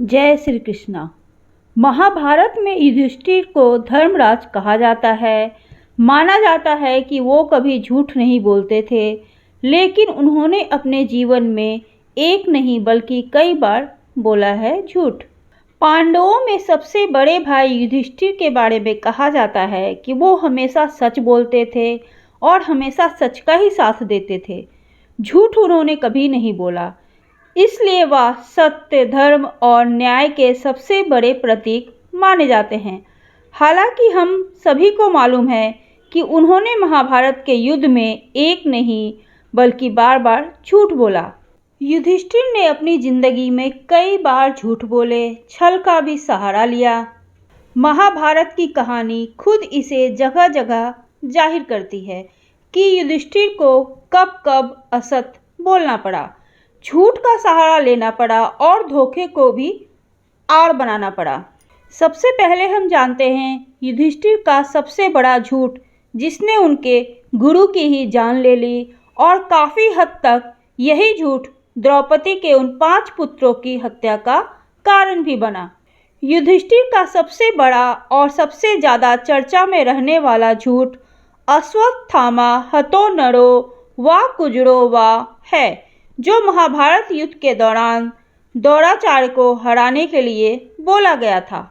जय श्री कृष्णा। महाभारत में युधिष्ठिर को धर्मराज कहा जाता है। माना जाता है कि वो कभी झूठ नहीं बोलते थे, लेकिन उन्होंने अपने जीवन में एक नहीं बल्कि कई बार बोला है झूठ। पांडवों में सबसे बड़े भाई युधिष्ठिर के बारे में कहा जाता है कि वो हमेशा सच बोलते थे और हमेशा सच का ही साथ देते थे। झूठ उन्होंने कभी नहीं बोला, इसलिए वह सत्य, धर्म और न्याय के सबसे बड़े प्रतीक माने जाते हैं। हालांकि हम सभी को मालूम है कि उन्होंने महाभारत के युद्ध में एक नहीं बल्कि बार बार झूठ बोला। युधिष्ठिर ने अपनी जिंदगी में कई बार झूठ बोले, छल का भी सहारा लिया। महाभारत की कहानी खुद इसे जगह जगह जाहिर करती है कि युधिष्ठिर को कब कब असत बोलना पड़ा, झूठ का सहारा लेना पड़ा और धोखे को भी आड़ बनाना पड़ा। सबसे पहले हम जानते हैं युधिष्ठिर का सबसे बड़ा झूठ, जिसने उनके गुरु की ही जान ले ली, और काफ़ी हद तक यही झूठ द्रौपदी के उन 5 पुत्रों की हत्या का कारण भी बना। युधिष्ठिर का सबसे बड़ा और सबसे ज़्यादा चर्चा में रहने वाला झूठ अश्वत्थामा हतो नरो वा कुजरो वा है, जो महाभारत युद्ध के दौरान द्रोणाचार्य को हराने के लिए बोला गया था।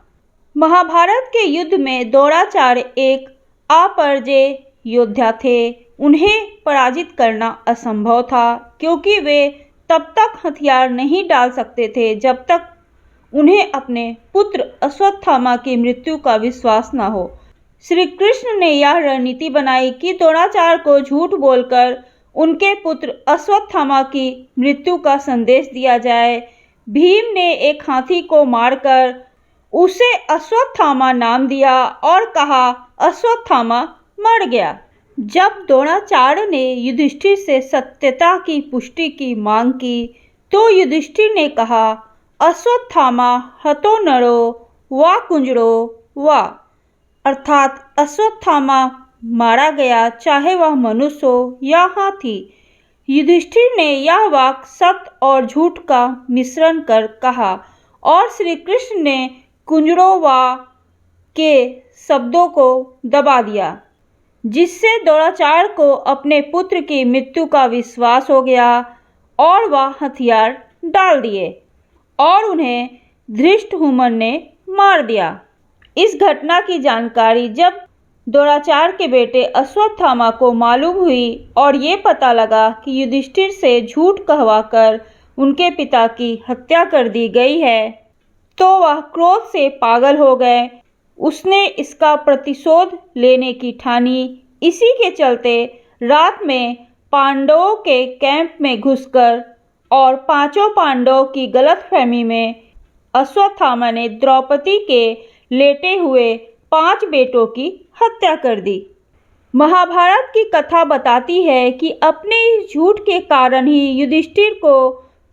महाभारत के युद्ध में द्रोणाचार्य एक अपराजेय योद्धा थे। उन्हें पराजित करना असंभव था, क्योंकि वे तब तक हथियार नहीं डाल सकते थे जब तक उन्हें अपने पुत्र अश्वत्थामा की मृत्यु का विश्वास न हो। श्री कृष्ण ने यह रणनीति बनाई कि द्रोणाचार्य को झूठ बोलकर उनके पुत्र अश्वत्थामा की मृत्यु का संदेश दिया जाए। भीम ने एक हाथी को मारकर उसे अश्वत्थामा नाम दिया और कहा अश्वत्थामा मर गया। जब द्रोणाचार्य ने युधिष्ठिर से सत्यता की पुष्टि की मांग की, तो युधिष्ठिर ने कहा अश्वत्थामा हतो नरो वा कुंजरो वा, अर्थात अश्वत्थामा मारा गया, चाहे वह मनुष्य हो या हाथी। युधिष्ठिर ने यह वाक्य सत्य और झूठ का मिश्रण कर कहा, और श्री कृष्ण ने कुंजरो वा के शब्दों को दबा दिया, जिससे द्रोणाचार्य को अपने पुत्र की मृत्यु का विश्वास हो गया और वह हथियार डाल दिए और उन्हें धृष्टद्युम्न ने मार दिया। इस घटना की जानकारी जब द्रोणाचार्य के बेटे अश्वत्थामा को मालूम हुई और ये पता लगा कि युधिष्ठिर से झूठ कहवाकर उनके पिता की हत्या कर दी गई है, तो वह क्रोध से पागल हो गए। उसने इसका प्रतिशोध लेने की ठानी। इसी के चलते रात में पांडवों के कैंप में घुसकर और 5 पांडवों की गलतफहमी में अश्वत्थामा ने द्रौपदी के लेटे हुए 5 बेटों की हत्या कर दी। महाभारत की कथा बताती है कि अपने इस झूठ के कारण ही युधिष्ठिर को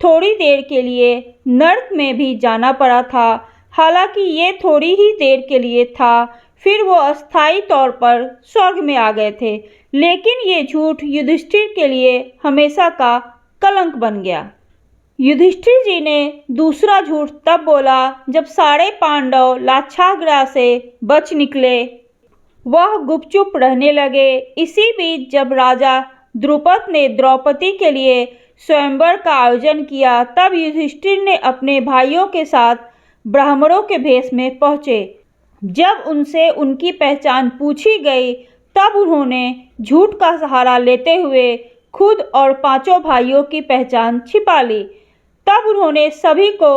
थोड़ी देर के लिए नरक में भी जाना पड़ा था। हालांकि ये थोड़ी ही देर के लिए था, फिर वो अस्थायी तौर पर स्वर्ग में आ गए थे। लेकिन ये झूठ युधिष्ठिर के लिए हमेशा का कलंक बन गया। युधिष्ठिर जी ने दूसरा झूठ तब बोला जब सारे पांडव लाक्षागृह से बच निकले। वह गुपचुप रहने लगे। इसी बीच जब राजा द्रुपद ने द्रौपदी के लिए स्वयंवर का आयोजन किया, तब युधिष्ठिर ने अपने भाइयों के साथ ब्राह्मणों के भेष में पहुँचे। जब उनसे उनकी पहचान पूछी गई, तब उन्होंने झूठ का सहारा लेते हुए खुद और 5 भाइयों की पहचान छिपा ली। तब उन्होंने सभी को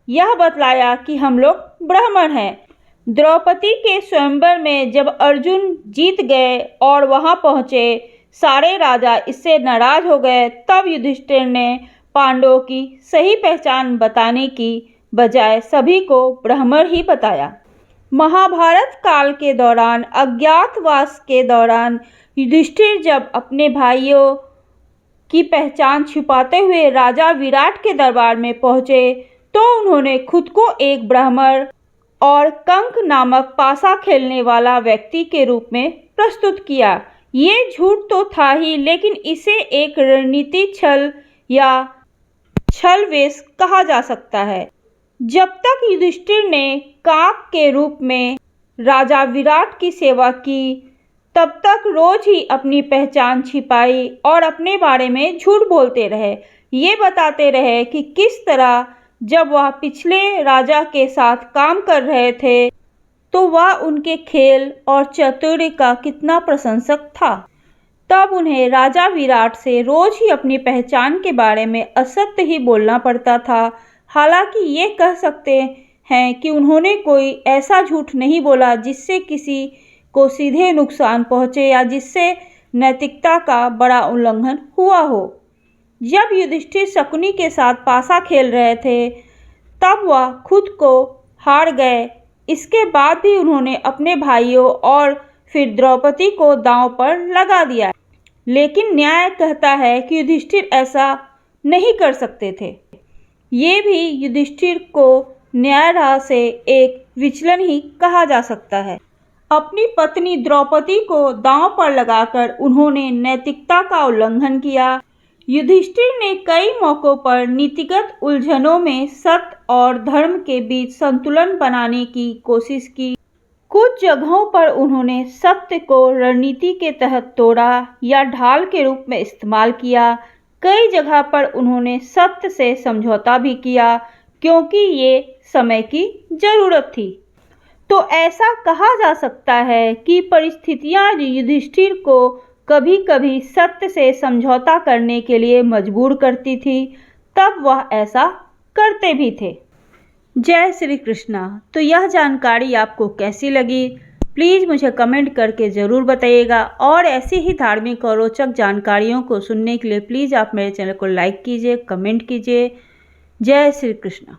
यह बतलाया कि हम लोग ब्राह्मण हैं। द्रौपदी के स्वयंवर में जब अर्जुन जीत गए और वहां पहुंचे, सारे राजा इससे नाराज हो गए। तब युधिष्ठिर ने पांडवों की सही पहचान बताने की बजाय सभी को ब्राह्मण ही बताया। महाभारत काल के दौरान अज्ञातवास के दौरान युधिष्ठिर जब अपने भाइयों की पहचान छिपाते हुए राजा विराट के दरबार में पहुंचे, तो उन्होंने खुद को एक ब्राह्मण और कंक नामक पासा खेलने वाला व्यक्ति के रूप में प्रस्तुत किया। ये झूठ तो था ही, लेकिन इसे एक रणनीति छल या छलवेश कहा जा सकता है। जब तक युधिष्ठिर ने काक के रूप में राजा विराट की सेवा की, तब तक रोज ही अपनी पहचान छिपाई और अपने बारे में झूठ बोलते रहे। ये बताते रहे कि किस तरह जब वह पिछले राजा के साथ काम कर रहे थे तो वह उनके खेल और चातुर्य का कितना प्रशंसक था। तब उन्हें राजा विराट से रोज ही अपनी पहचान के बारे में असत्य ही बोलना पड़ता था। हालांकि ये कह सकते हैं कि उन्होंने कोई ऐसा झूठ नहीं बोला जिससे किसी को सीधे नुकसान पहुंचे या जिससे नैतिकता का बड़ा उल्लंघन हुआ हो। जब युधिष्ठिर शकुनी के साथ पासा खेल रहे थे तब वह खुद को हार गए। इसके बाद भी उन्होंने अपने भाइयों और फिर द्रौपदी को दांव पर लगा दिया, लेकिन न्याय कहता है कि युधिष्ठिर ऐसा नहीं कर सकते थे। ये भी युधिष्ठिर को न्याय राह से एक विचलन ही कहा जा सकता है। अपनी पत्नी द्रौपदी को दांव पर लगाकर उन्होंने नैतिकता का उल्लंघन किया। युधिष्ठिर ने कई मौकों पर नीतिगत उलझनों में सत्य और धर्म के बीच संतुलन बनाने की कोशिश की। कुछ जगहों पर उन्होंने सत्य को रणनीति के तहत तोड़ा या ढाल के रूप में इस्तेमाल किया। कई जगह पर उन्होंने सत्य से समझौता भी किया क्योंकि ये समय की जरूरत थी। तो ऐसा कहा जा सकता है कि परिस्थितियां युधिष्ठिर को कभी कभी सत्य से समझौता करने के लिए मजबूर करती थी, तब वह ऐसा करते भी थे। जय श्री कृष्णा। तो यह जानकारी आपको कैसी लगी, प्लीज़ मुझे कमेंट करके ज़रूर बताइएगा। और ऐसी ही धार्मिक और रोचक जानकारियों को सुनने के लिए प्लीज़ आप मेरे चैनल को लाइक कीजिए, कमेंट कीजिए। जय श्री कृष्णा।